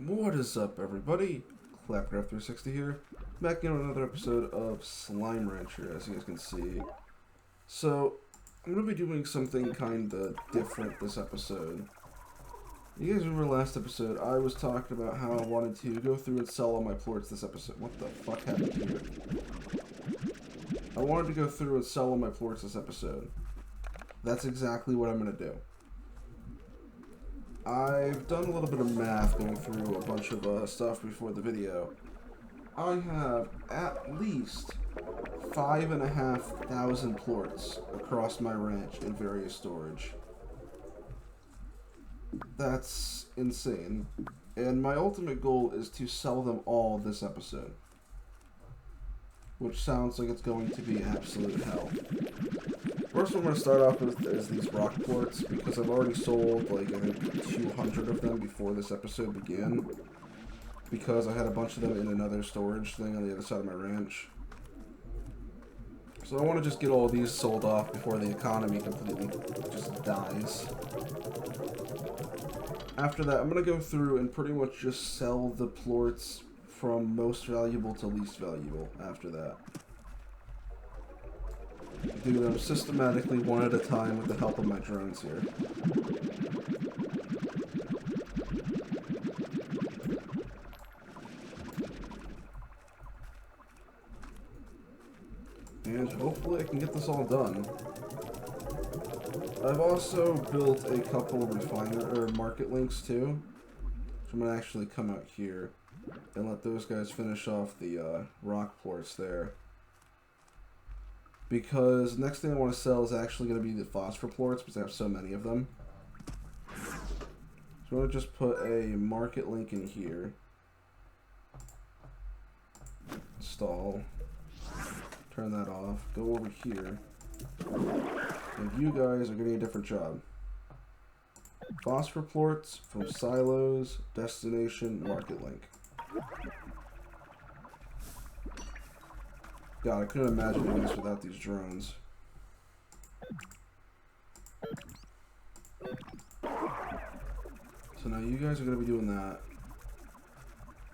What is up, everybody? Clapcraft360 here, back in another episode of Slime Rancher, as you guys can see. So, I'm going to be doing something kind of different this episode. You guys remember last episode, I was talking about how I wanted to go through and sell all my plorts this episode. What the fuck happened here? I wanted to go through and sell all my plorts this episode. That's exactly what I'm going to do. I've done a little bit of math going through a bunch of stuff before the video. I have at least 5,500 plorts across my ranch in various storage. That's insane. And my ultimate goal is to sell them all this episode. Which sounds like it's going to be absolute hell. First one I'm going to start off with is these rock plorts, because I've already sold, like, I think 200 of them before this episode began. Because I had a bunch of them in another storage thing on the other side of my ranch. So I want to just get all these sold off before the economy completely just dies. After that, I'm going to go through and pretty much just sell the plorts from most valuable to least valuable after that. Do them systematically one at a time with the help of my drones here. And hopefully I can get this all done. I've also built a couple market links too. So I'm going to actually come out here and let those guys finish off the rock plorts there. Because next thing I want to sell is actually going to be the phosphor plorts, because I have so many of them. So I'm going to just put a market link in here. Install. Turn that off. Go over here. And you guys are getting a different job. Phosphor plorts from silos, destination, market link. God, I couldn't imagine doing this without these drones. So now you guys are going to be doing that.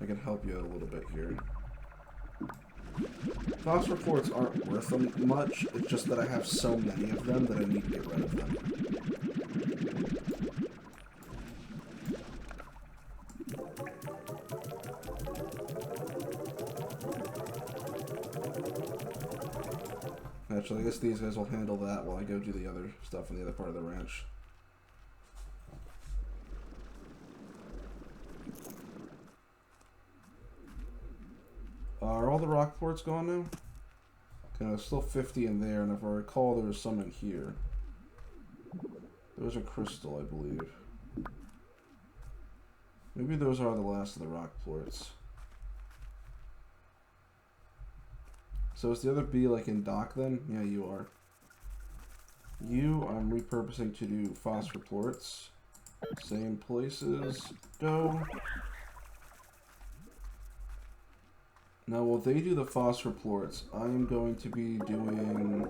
I can help you out a little bit here. Phosphor plorts aren't worth them much, it's just that I have so many of them that I need to get rid of them. Actually, I guess these guys will handle that while I go do the other stuff in the other part of the ranch. Are all the rock plorts gone now? Okay, there's still 50 in there, and if I recall, there was some in here. Those are crystal, I believe. Maybe those are the last of the rock plorts. So is the other bee like in dock then? Yeah, you are. You, I'm repurposing to do phosphor plorts. Same places. Go. Now, while they do the phosphor plorts, I'm going to be doing...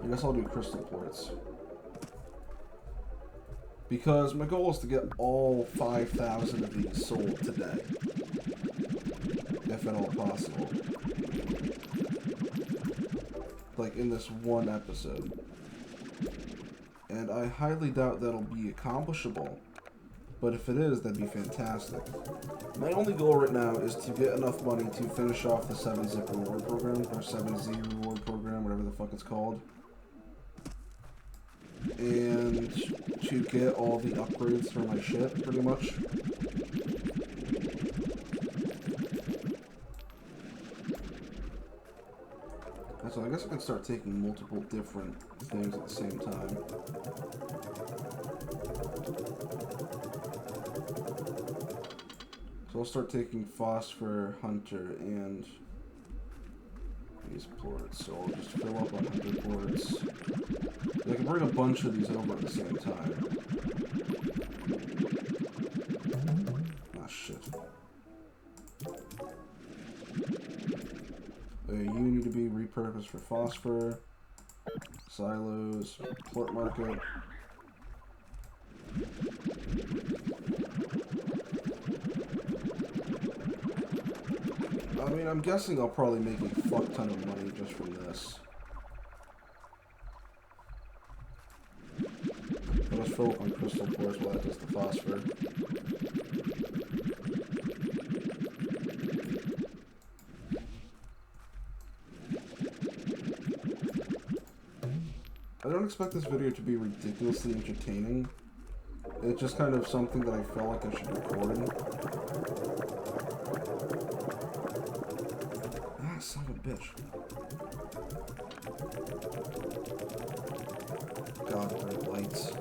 I guess I'll do crystal plorts. Because my goal is to get all 5,000 of these sold today. If at all possible. Like in this one episode. And I highly doubt that'll be accomplishable. But if it is, that'd be fantastic. My only goal right now is to get enough money to finish off the 7-zip reward program, or 7Z reward program, whatever the fuck it's called. And to get all the upgrades for my ship, pretty much. So I guess I can start taking multiple different things at the same time. So I'll start taking phosphor, hunter, and these plorts. So I'll just fill up on 100 plorts. I can bring a bunch of these over at the same time. Ah, shit. You need to be repurposed for phosphor, silos, plort market. I mean, I'm guessing I'll probably make a fuck ton of money just from this. I'll just fill up my crystal pores while that does the phosphor. I don't expect this video to be ridiculously entertaining. It's just kind of something that I felt like I should record. Ah, son of a bitch. God, bright lights.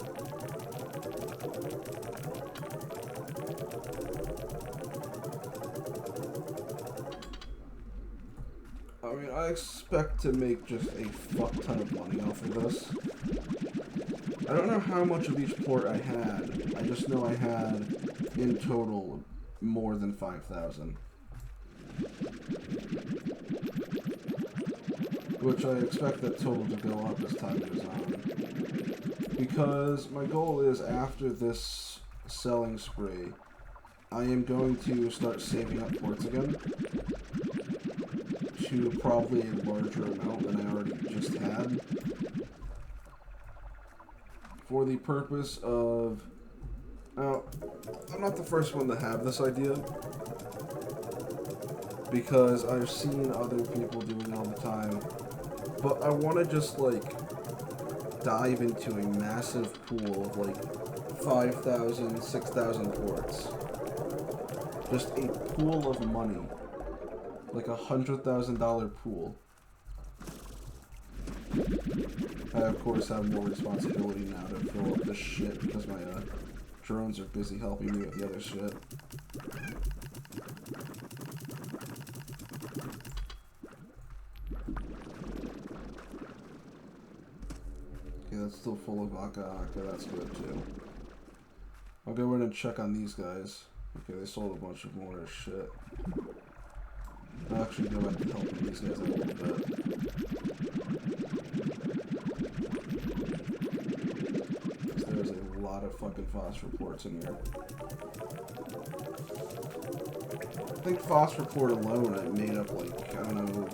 I mean, I expect to make just a fuck ton of money off of this. I don't know how much of each plort I had. I just know I had, in total, more than 5,000. Which I expect that total to go up as time goes on. Because my goal is, after this selling spree, I am going to start saving up plorts again. To probably a larger amount than I already just had. For the purpose of... Now, I'm not the first one to have this idea. Because I've seen other people doing it all the time. But I want to just, like, dive into a massive pool of, like, 5,000, 6,000 plorts. Just a pool of money. Like $100,000 pool. I, of course, have more responsibility now to fill up this shit because my drones are busy helping me with the other shit. Okay, that's still full of aka. That's good too. I'll go in and check on these guys. Okay, they sold a bunch of more shit. I'll actually go back and help these guys out a little bit. There's a lot of fucking phosphor plorts in here. I think phosphor plort alone I made up like, I don't know,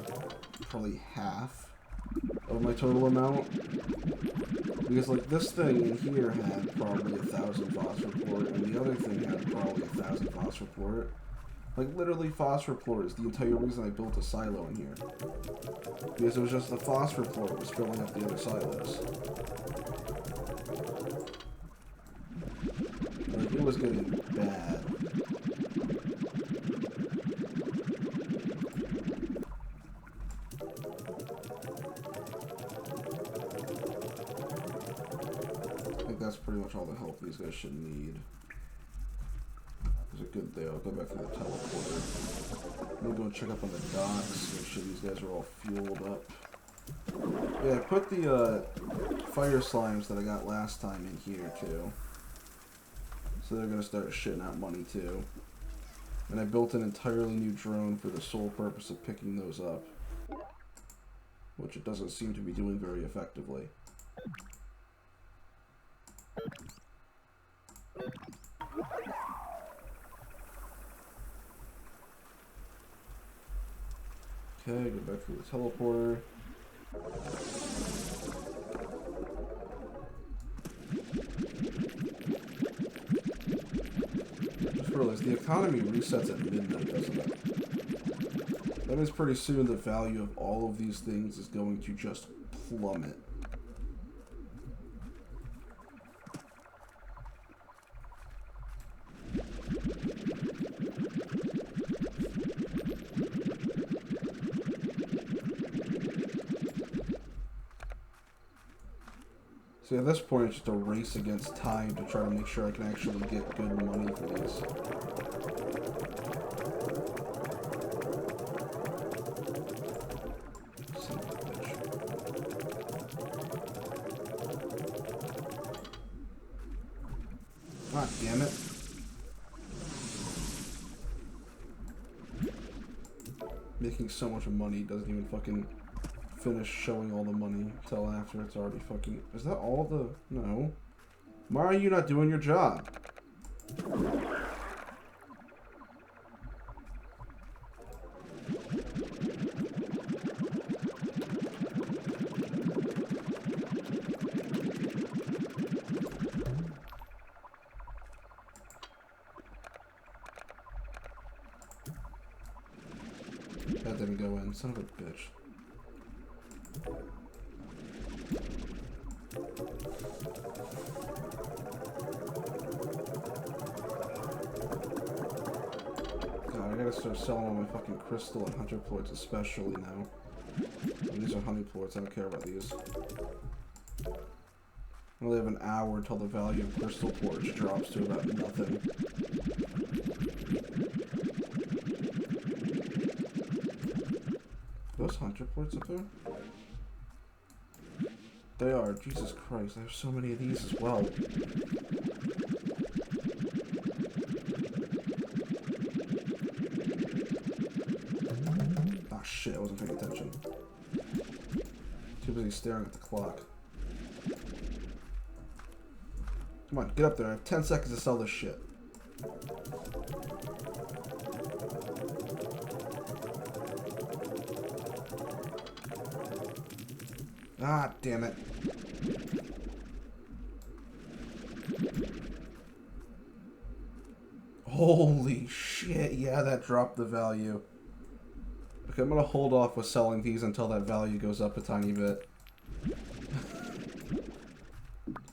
probably half of my total amount. Because like this thing in here had probably 1,000 phosphor plort, and the other thing had probably 1,000 phosphor plort. Like, literally, phosphor plort is the entire reason I built a silo in here. Because it was just the phosphor plort was filling up the other silos. Like, it was getting bad. I think that's pretty much all the help these guys should need. There's a good there. I'll go back to the teleporter. I'm gonna go check up on the docks, make sure these guys are all fueled up. Yeah, I put the fire slimes that I got last time in here too. So they're gonna start shitting out money too. And I built an entirely new drone for the sole purpose of picking those up. Which it doesn't seem to be doing very effectively. Okay, go back to the teleporter. Just realized the economy resets at midnight, doesn't it? That means pretty soon the value of all of these things is going to just plummet. So at this point, it's just a race against time to try to make sure I can actually get good money for these. Son of a bitch. God damn it. Making so much money doesn't even fucking finish showing all the money until after it's already fucking... Is that all the... No. Why are you not doing your job? That didn't go in. Son of a bitch. God, I gotta start selling all my fucking crystal and hunter plorts especially now. And these are honey plorts. I don't care about these. We only have an hour until the value of crystal plorts drops to about nothing. Are those hunter plorts up there? They are. Jesus Christ, I have so many of these as well. Ah, shit, I wasn't paying attention. Too busy staring at the clock. Come on, get up there. I have 10 seconds to sell this shit. Ah, damn it. Holy shit, yeah, that dropped the value. Okay, I'm gonna hold off with selling these until that value goes up a tiny bit.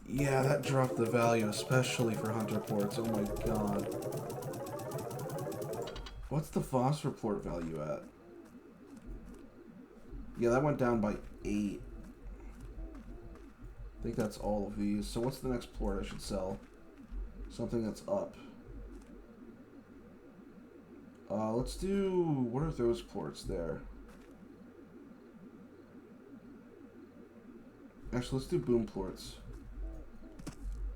Yeah, that dropped the value, especially for hunter plorts. Oh my god. What's the phosphor plort value at? Yeah, that went down by 8. I think that's all of these. So what's the next plort I should sell? Something that's up. Let's do... What are those plorts there? Actually, let's do boom plorts.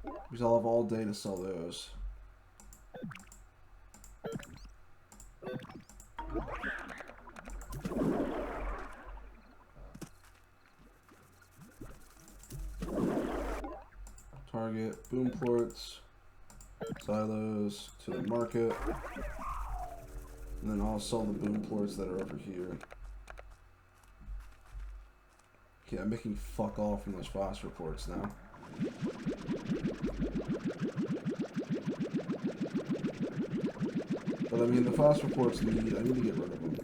Because I'll have all day to sell those. Target, boom plorts, silos to the market. And then I'll sell the boom plorts that are over here. Okay, I'm making fuck all from those phosphor plorts now. But I mean, the phosphor plorts I need to get rid of them.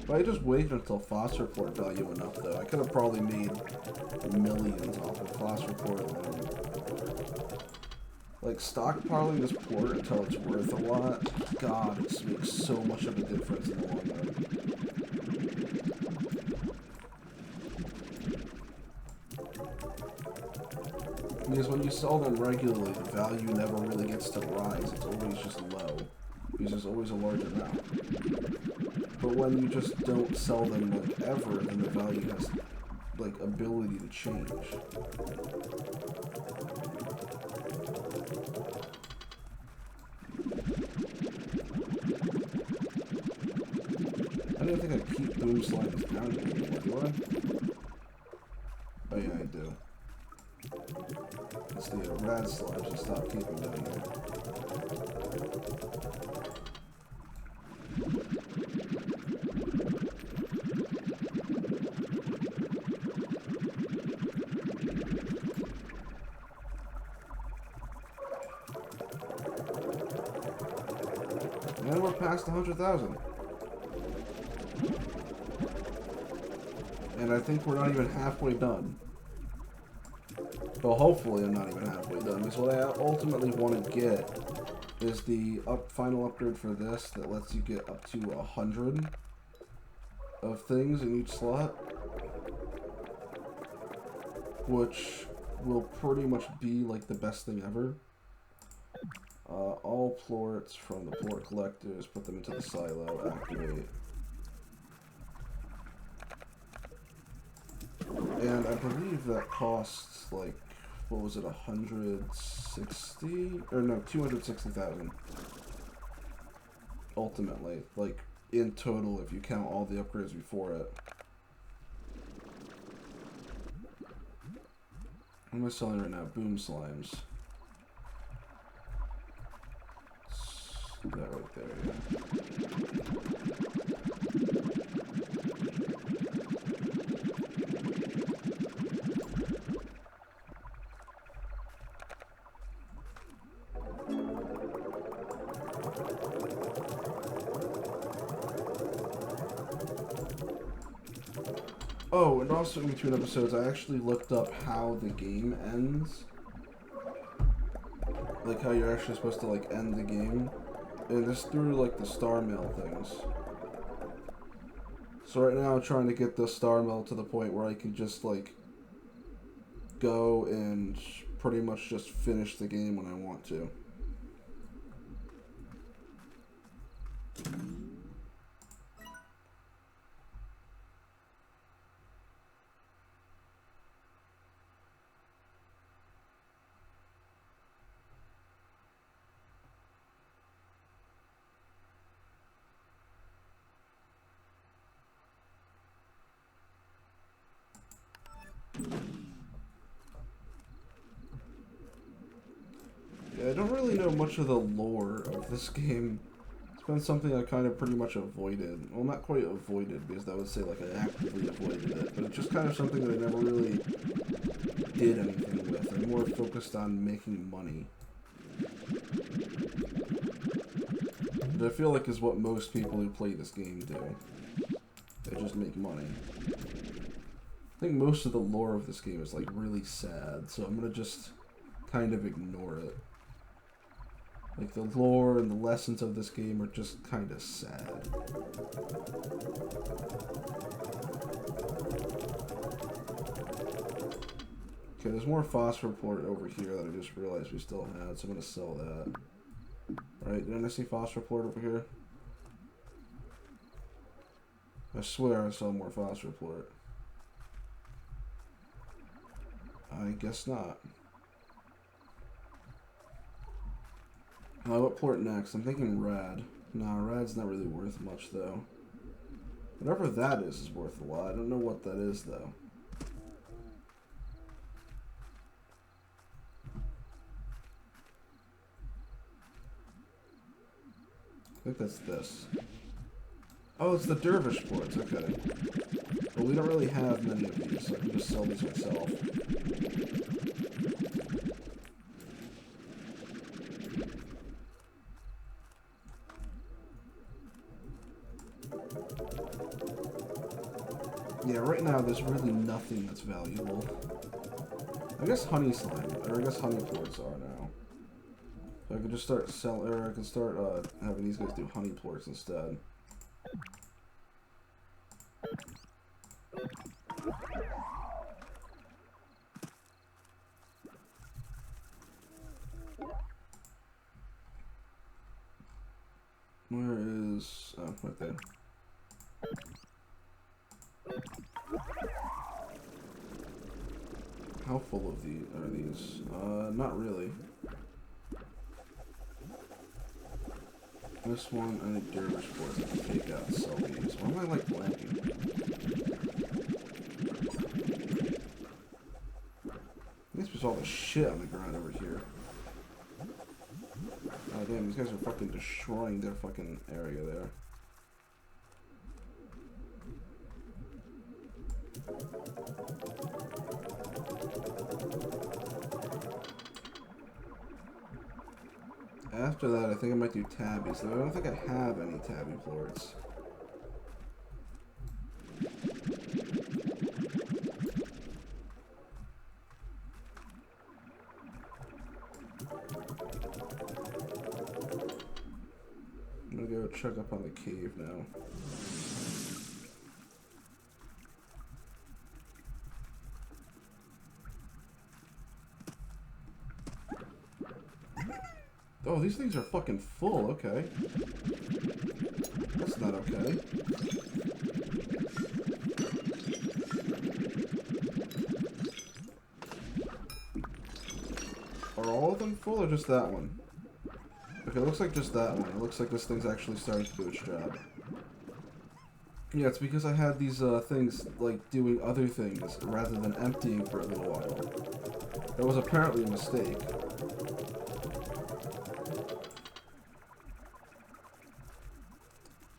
If I just waited until phosphor plort value went up, though, I could have probably made millions off of phosphor plort alone. Like, stockpiling this plort until it's worth a lot, God, it makes so much of a difference in the long run. Because when you sell them regularly, the value never really gets to rise. It's always just low. Because there's always a large amount. But when you just don't sell them, like, ever, then the value has, like, ability to change. I don't think I keep boom slimes down here anymore, do I? Oh yeah, I do. It's the rad slimes, just stop keeping them here. And we're past 100,000. And I think we're not even halfway done. Well, hopefully I'm not even halfway done, because what I ultimately want to get is the final upgrade for this that lets you get up to 100 of things in each slot, which will pretty much be like the best thing ever. All plorts from the plort collectors, put them into the silo, activate. And I believe that costs like, what was it, 160? Or no, 260,000. Ultimately, like in total, if you count all the upgrades before it. What am I selling right now? Boom slimes. That right there, yeah. Oh, and also in between episodes, I actually looked up how the game ends. Like, how you're actually supposed to, like, end the game. And it's through, like, the star mail things. So right now I'm trying to get the star mail to the point where I can just, like, go and pretty much just finish the game when I want to. Yeah, I don't really know much of the lore of this game. It's been something I kind of pretty much avoided. Well, not quite avoided, because that would say like I actively avoided it, but it's just kind of something that I never really did anything with. I'm more focused on making money. But I feel like is what most people who play this game do. They just make money. I think most of the lore of this game is like really sad, so I'm gonna just kind of ignore it. Like the lore and the lessons of this game are just kind of sad. Okay, there's more phosphor plort over here that I just realized we still had, so I'm gonna sell that. Right, didn't I see phosphor plort over here? I swear I saw more phosphor plort. I guess not. What plort next? I'm thinking rad. Nah, rad's not really worth much though. Whatever that is worth a lot. I don't know what that is though. I think that's this. Oh, it's the dervish plorts, okay. But we don't really have many of these, so I can just sell these myself. Yeah, right now there's really nothing that's valuable. I guess honey slime, or I guess honey plorts are now. So I could just start selling, or I could start having these guys do honey plorts instead. Where is... oh, right there. How full of these are these? Not really. This one, I need dervish plorts. I can take out and sell these. Why am I like lagging? This was all the shit on the ground over here. Oh damn, these guys are fucking destroying their fucking area there. After that, I think I might do tabbies, though I don't think I have any tabby plorts. I'm gonna go check up on the cave now. Oh, these things are fucking full, okay. That's not okay. Are all of them full or just that one? Okay, it looks like just that one. It looks like this thing's actually starting to do its job. Yeah, it's because I had these things, like, doing other things rather than emptying for a little while. That was apparently a mistake.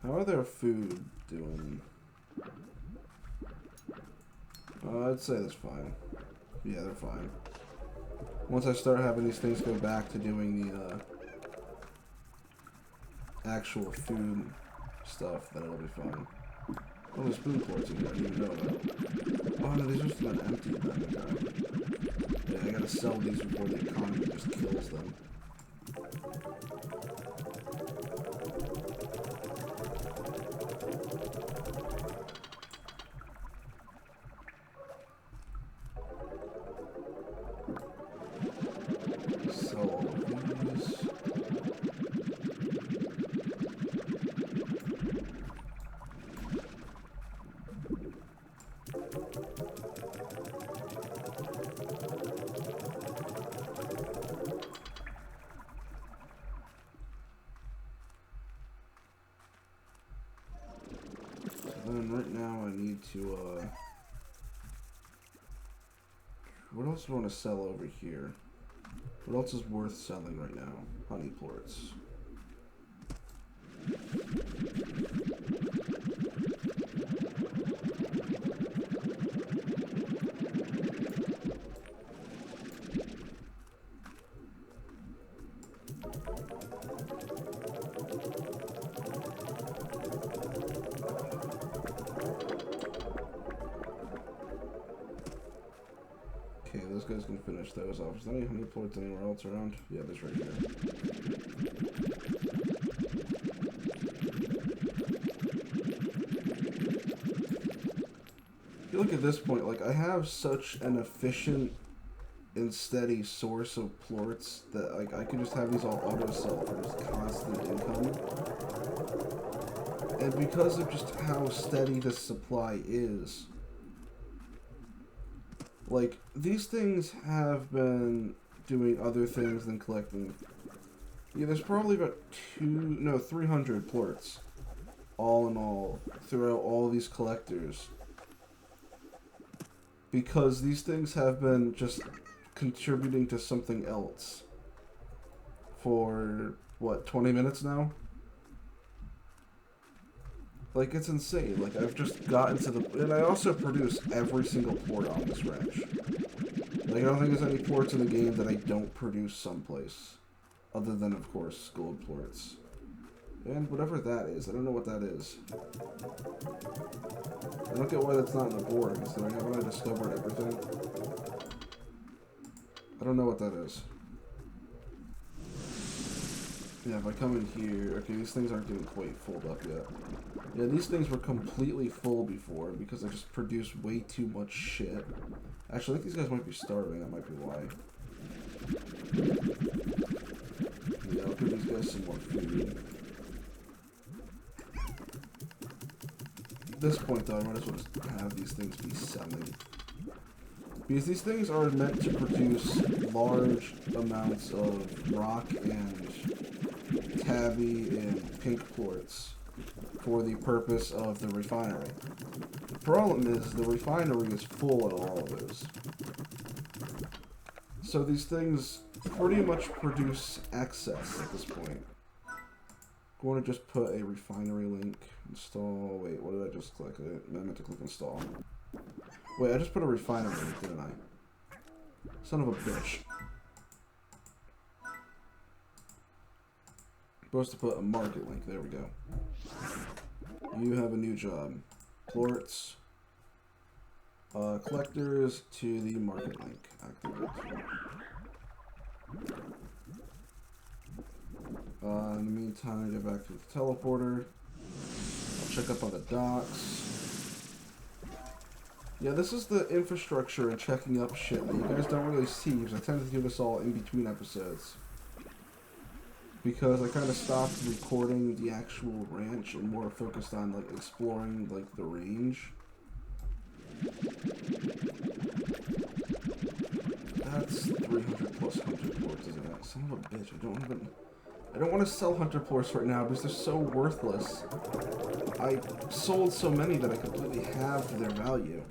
How are their food doing? I'd say that's fine. Yeah, they're fine. Once I start having these things go back to doing the actual food stuff, then it'll be fine. Oh, there's spoon plorts in here. I didn't even know that. Oh no, these are just been empty then. Okay. Yeah, I gotta sell these before the economy just kills them. Sell all of these. Then right now I need to, what else do I want to sell over here? What else is worth selling right now? Honey plorts. Okay, those guys can finish those off. Is there any honey plorts anywhere else around? Yeah, there's right here. I feel like at this point, like, I have such an efficient and steady source of plorts that, like, I can just have these all auto-sell for just constant income. And because of just how steady the supply is, like, these things have been doing other things than collecting. Yeah, there's probably about 300 plorts, all in all, throughout all these collectors. Because these things have been just contributing to something else for, what, 20 minutes now? Like, it's insane. Like, I've just gotten to the... And I also produce every single plort on this ranch. Like, I don't think there's any plorts in the game that I don't produce someplace. Other than, of course, gold plorts. And whatever that is. I don't know what that is. I don't get why that's not in the board, considering haven't I discovered everything? I don't know what that is. Yeah, if I come in here... Okay, these things aren't getting quite filled up yet. Yeah, these things were completely full before because I just produced way too much shit. Actually, I think these guys might be starving. That might be why. Yeah, I'll give these guys some more food. At this point, though, I might as well just have these things be selling. Because these things are meant to produce large amounts of rock and tabby and pink plorts for the purpose of the refinery. The problem is the refinery is full of all of those. So these things pretty much produce excess at this point. I want to just put a refinery link. Install. Wait, what did I just click? I meant to click install. Wait, I just put a refinery link, didn't I? Son of a bitch. Supposed to put a market link. There we go. You have a new job. Plorts. Collectors to the market link. Activate. In the meantime, get back to the teleporter. I'll check up on the docks. Yeah, this is the infrastructure and checking up shit that you guys don't really see, because I tend to do this all in between episodes. Because I kind of stopped recording the actual ranch and more focused on, like, exploring, like, the range. That's 300 plus hunter plorts, isn't it? Son of a bitch, I don't want to sell hunter plorts right now because they're so worthless. I sold so many that I completely halved their value.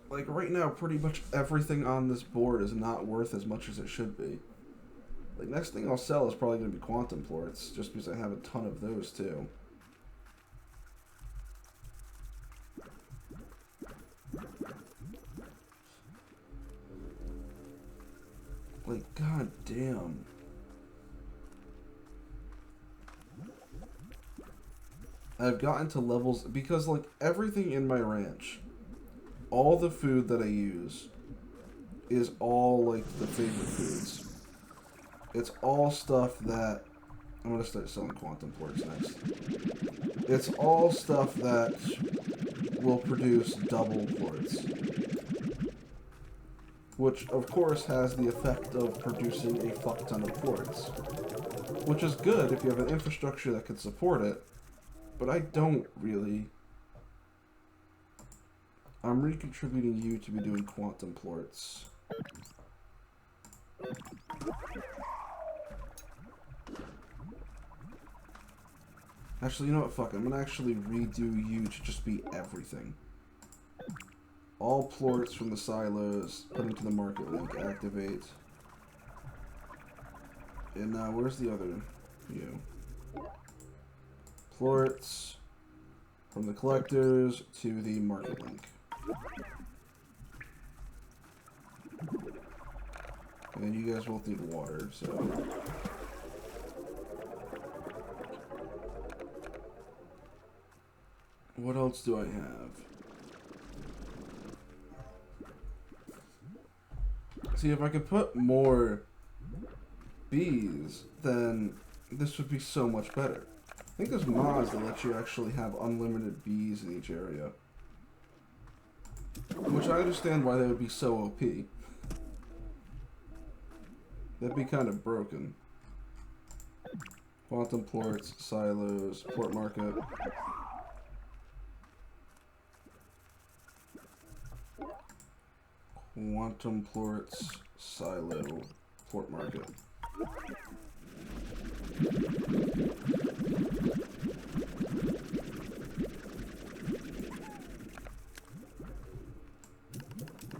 Like, right now, pretty much everything on this board is not worth as much as it should be. Like, next thing I'll sell is probably going to be quantum plorts, just because I have a ton of those, too. Like, god damn. I've gotten to levels because like everything in my ranch, all the food that I use is all like the favorite foods. It's all stuff that I'm gonna start selling quantum plorts next. It's all stuff that will produce double plorts, which of course has the effect of producing a fuck ton of plorts, which is good if you have an infrastructure that can support it, but I don't really. I'm recontributing you to be doing quantum plorts. Actually, you know what? Fuck it. I'm gonna actually redo you to just be everything. All plorts from the silos, put into the market link, activate. And now, where's the other you? Plorts from the collectors to the market link. And then you guys both need water, so. What else do I have? See, if I could put more bees, then this would be so much better. I think there's mods that let you actually have unlimited bees in each area. Which I understand why they would be so OP. That'd be kind of broken. Quantum plorts, silos, plort market. Quantum plorts, silo, plort market.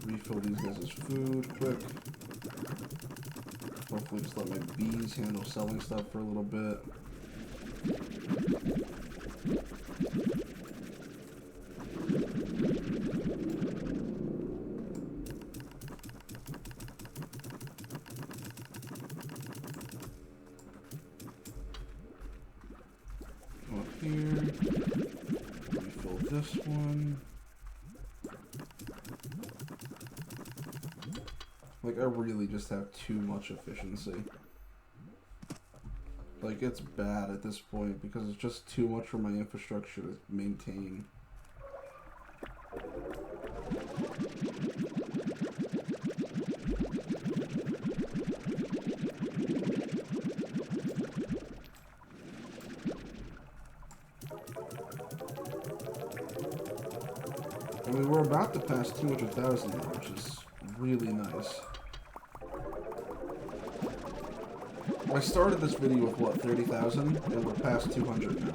Refill these guys' food quick. Hopefully just let my bees handle selling stuff for a little bit. Come up here. Refill this one. Like, I really just have too much efficiency. Like, it's bad at this point because it's just too much for my infrastructure to maintain. I mean, we're about to pass 200,000 now, which is really nice. I started this video with, what, 30,000? And we're past 200 now.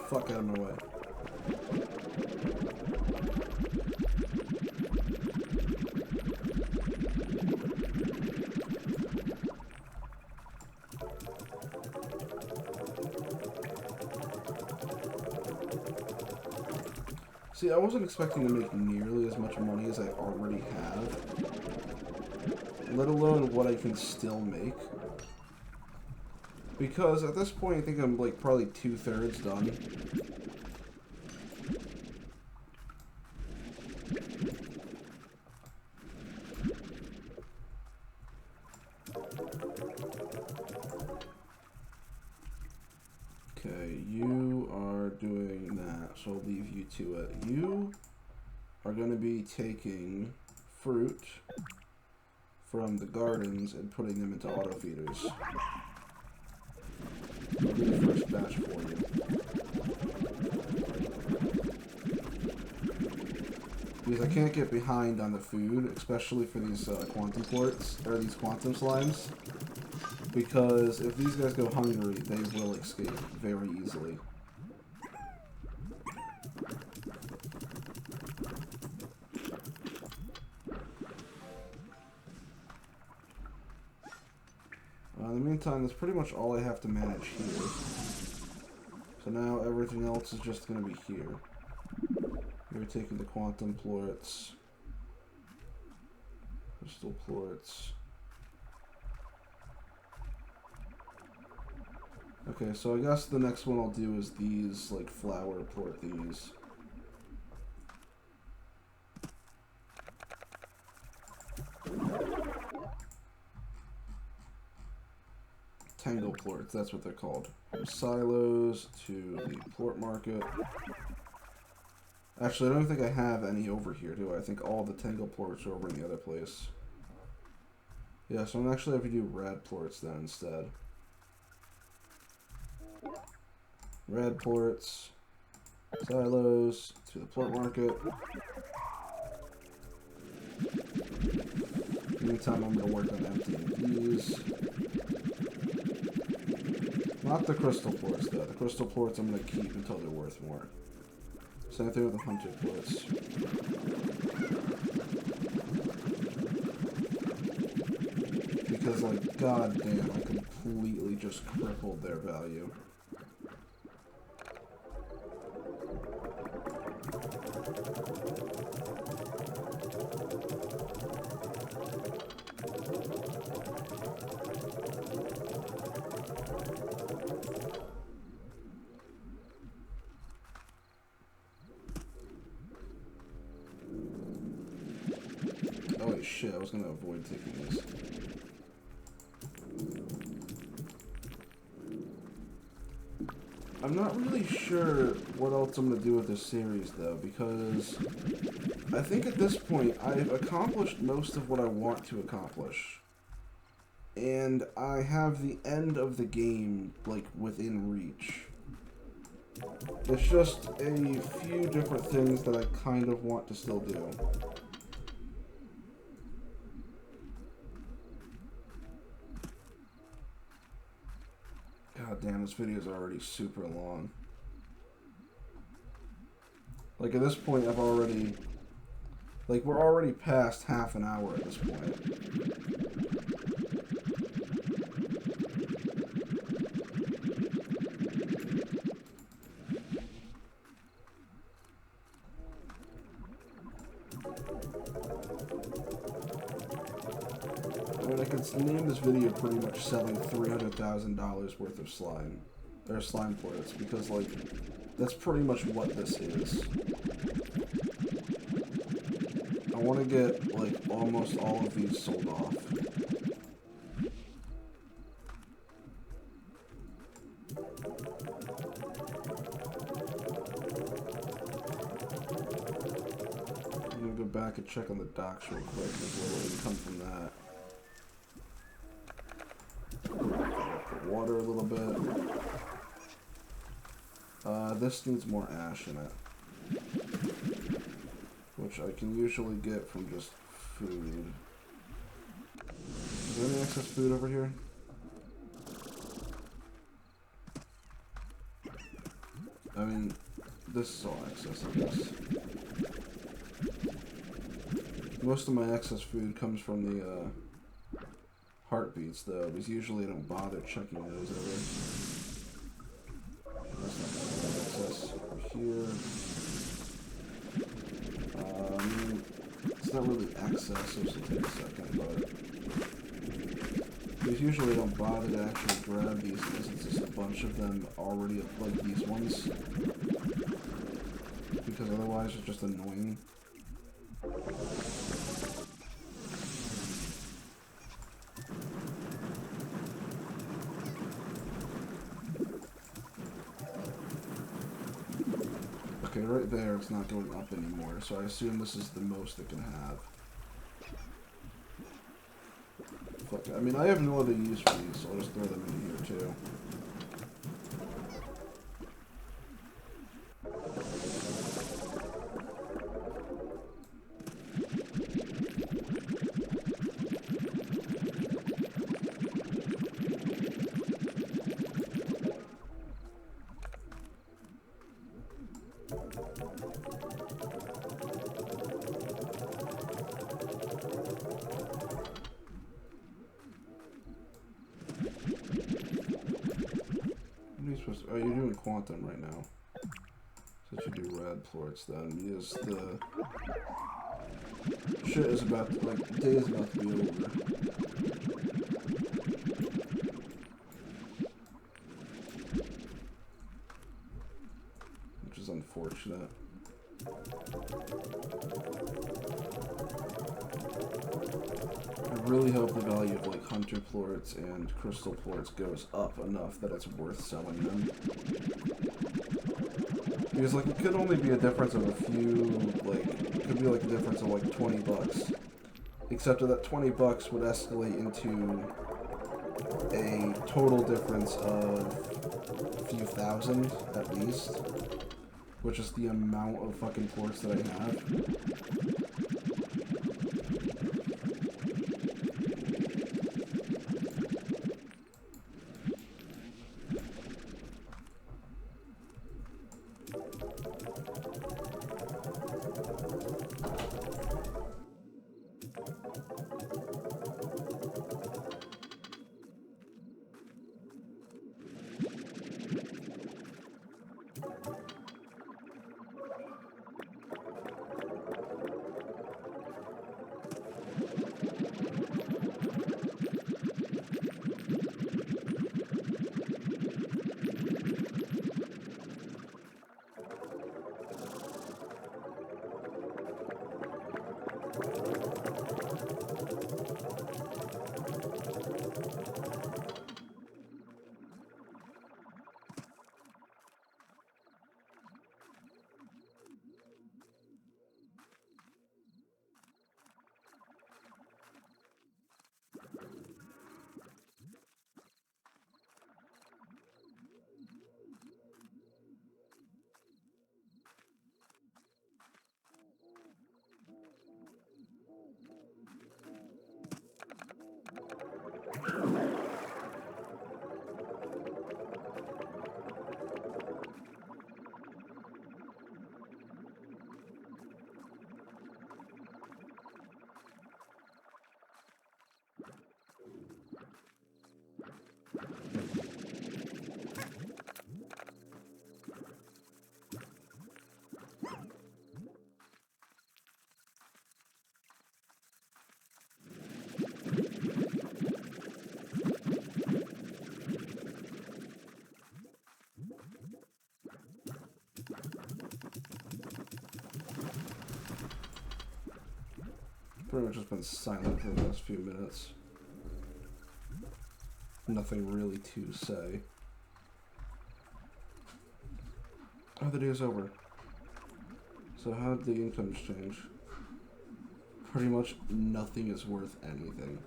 Fuck out of my way. See, I wasn't expecting to make nearly as much money as I already have, let alone what I can still make. Because at this point, I think I'm like probably 2/3 done. Okay, you are doing that, so I'll leave you to it. You are going to be taking fruit from the gardens and putting them into auto feeders. I'll do the first batch for you. Because I can't get behind on the food, especially for these quantum plorts, or these quantum slimes. Because if these guys go hungry, they will escape very easily. In the meantime, that's pretty much all I have to manage here. So now everything else is just going to be here. We're taking the quantum plorts, crystal plorts. Okay, so I guess the next one I'll do is these, like, flower plort these. Tangle plorts, that's what they're called. From silos to the plort market. Actually, I don't think I have any over here, do I? I think all the tangle plorts are over in the other place. Yeah, so I'm actually have to do rad plorts then instead. Rad plorts, silos to the plort market. Meantime, I'm going to work on emptying these. Not the crystal plorts, though. The crystal plorts I'm going to keep until they're worth more. Same thing with the hunter plorts. Because, like, goddamn, I completely just crippled their value. Oh shit, I was gonna avoid taking these. I'm not really sure what else I'm gonna do with this series though, because I think at this point I've accomplished most of what I want to accomplish. And I have the end of the game, like, within reach. It's just a few different things that I kind of want to still do. God damn, this video is already super long. Like, at this point, I've already... Like, we're already past half an hour at this point. I could name this video pretty much selling $300,000 worth of slime. Or slime plorts, because, like, that's pretty much what this is. I want to get, like, almost all of these sold off. I'm gonna go back and check on the docks real quick. There's a little income from that. Water a little bit. This needs more ash in it, which I can usually get from just food. Is there any excess food over here? I mean, this is all excess, I guess. Most of my excess food comes from the heartbeats, though, because usually I don't bother checking those ever. That's not excess over here. I mean, it's not really excess, so it'll take a second, but because usually I don't bother to actually grab these because it's just a bunch of them already, like these ones, because otherwise it's just annoying. Okay, right there it's not going up anymore, so I assume this is the most it can have. Fuck it. I mean, I have no other use for these, so I'll just throw them in here too. doing quantum right now. So it should do rad plorts then, because the shit is about to, like, the day is about to be over. Which is unfortunate. I really hope the value of like hunter plorts and crystal plorts goes up enough that it's worth selling them. Because like it could only be a difference of a few, like it could be like a difference of like $20. Except that 20 bucks would escalate into a total difference of a few thousand at least. Which is the amount of fucking plorts that I have. Pretty much just been silent for the last few minutes. Nothing really to say. Oh, the day is over. So how did the incomes change? Pretty much nothing is worth anything.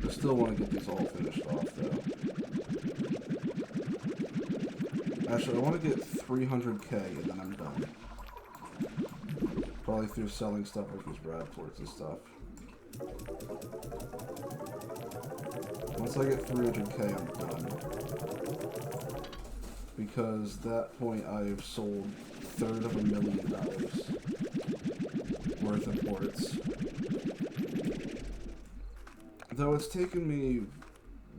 I still want to get these all finished off though. Actually, I want to get 300k and then I'm done. Probably through selling stuff like these rad plorts and stuff. Once I get 300k, I'm done. Because at that point, I've sold $350,000 worth of plorts. Though it's taken me,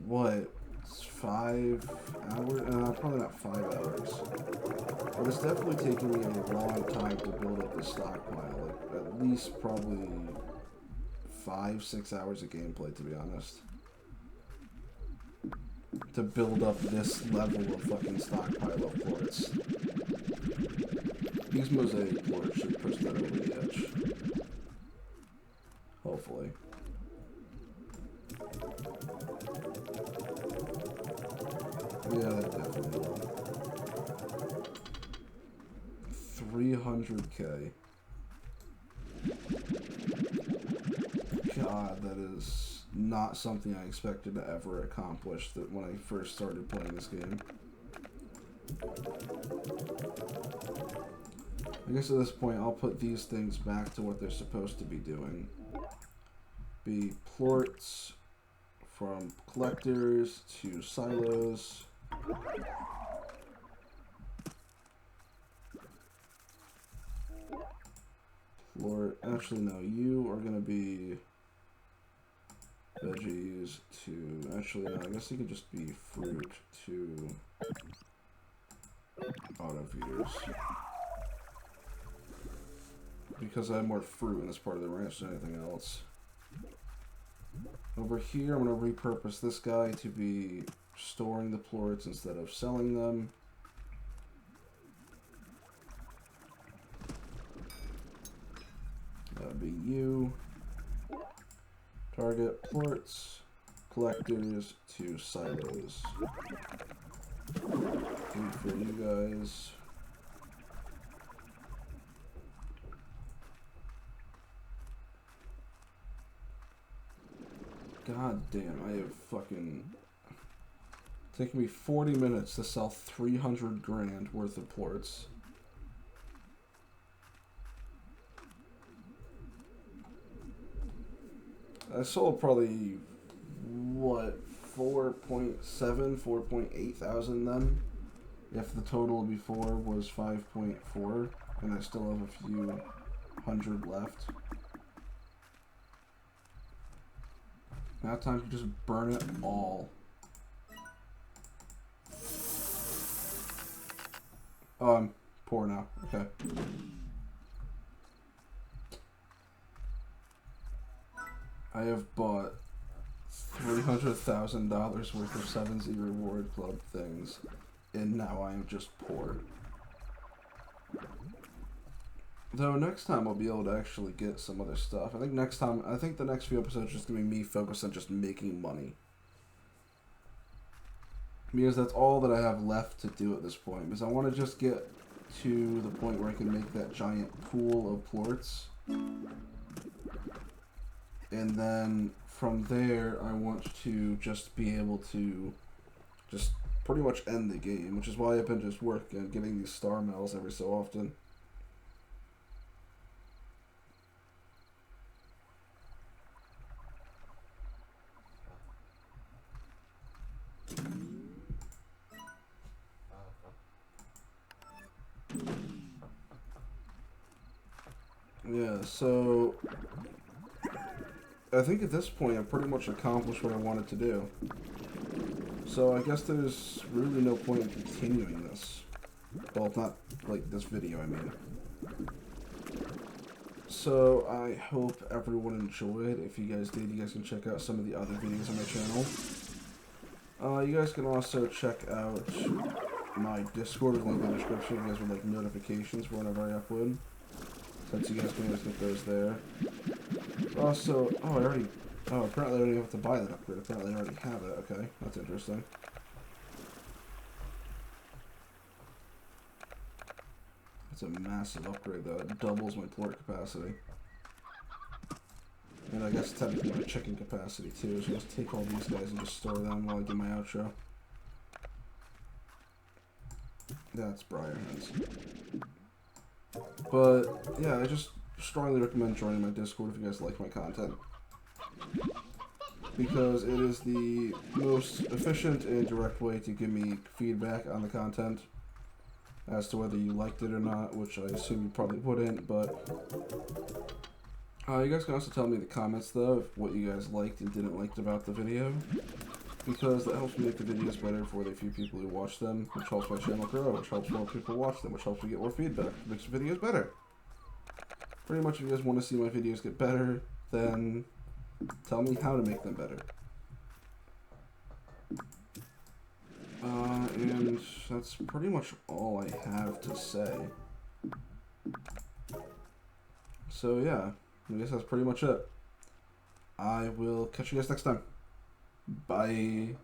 what, 5 hours? Probably not 5 hours. But it's definitely taken me a long time to build up the stockpile. Like, at least probably 5-6 hours of gameplay, to be honest. To build up this level of fucking stockpile of plorts. These mosaic plorts should push that over the edge. Hopefully. Yeah, that definitely will. 300k. God, that is not something I expected to ever accomplish that when I first started playing this game. I guess at this point I'll put these things back to what they're supposed to be doing. Be plorts from collectors to silos. Plort. Actually, no. You are gonna be veggies to. Actually, no. I guess you could just be fruit to auto feeders. Because I have more fruit in this part of the ranch than anything else. Over here, I'm going to repurpose this guy to be storing the plorts instead of selling them. That would be you. Target plorts, collectors to silos. Food for you guys. God damn, I have fucking... taken me 40 minutes to sell 300 grand worth of plorts. I sold probably, what, 4.7, 4.8 thousand then? If the total before was 5.4, and I still have a few hundred left. Now time to just burn it all. Oh, I'm poor now. Okay. I have bought $300,000 worth of 7Z Reward Club things, and now I am just poor. Though next time I'll be able to actually get some other stuff. I think the next few episodes are just going to be me focused on just making money. Because that's all that I have left to do at this point. Because I want to just get to the point where I can make that giant pool of plorts. And then from there, I want to just be able to just pretty much end the game. Which is why I've been just working on getting these star medals every so often. Yeah, so I think at this point I've pretty much accomplished what I wanted to do. So I guess there's really no point in continuing this. Well, not like this video, I mean. So I hope everyone enjoyed. If you guys did, you guys can check out some of the other videos on my channel. You guys can also check out my Discord, link in the description if you guys would like notifications for whenever I upload. Since you guys can always get those there. Also, apparently I don't even have to buy that upgrade. Apparently I already have it. Okay, that's interesting. It's a massive upgrade though. It doubles my plort capacity. And I guess technically my chicken capacity too. So let's take all these guys and just store them while I do my outro. That's Briarheads. But yeah, I just strongly recommend joining my Discord if you guys like my content. Because it is the most efficient and direct way to give me feedback on the content as to whether you liked it or not, which I assume you probably wouldn't, but you guys can also tell me in the comments though what you guys liked and didn't like about the video, because that helps me make the videos better for the few people who watch them, which helps my channel grow, which helps more people watch them, which helps me get more feedback, which makes the videos better. Pretty much if you guys want to see my videos get better, then tell me how to make them better. And that's pretty much all I have to say. So yeah, I guess that's pretty much it. I will catch you guys next time. Bye.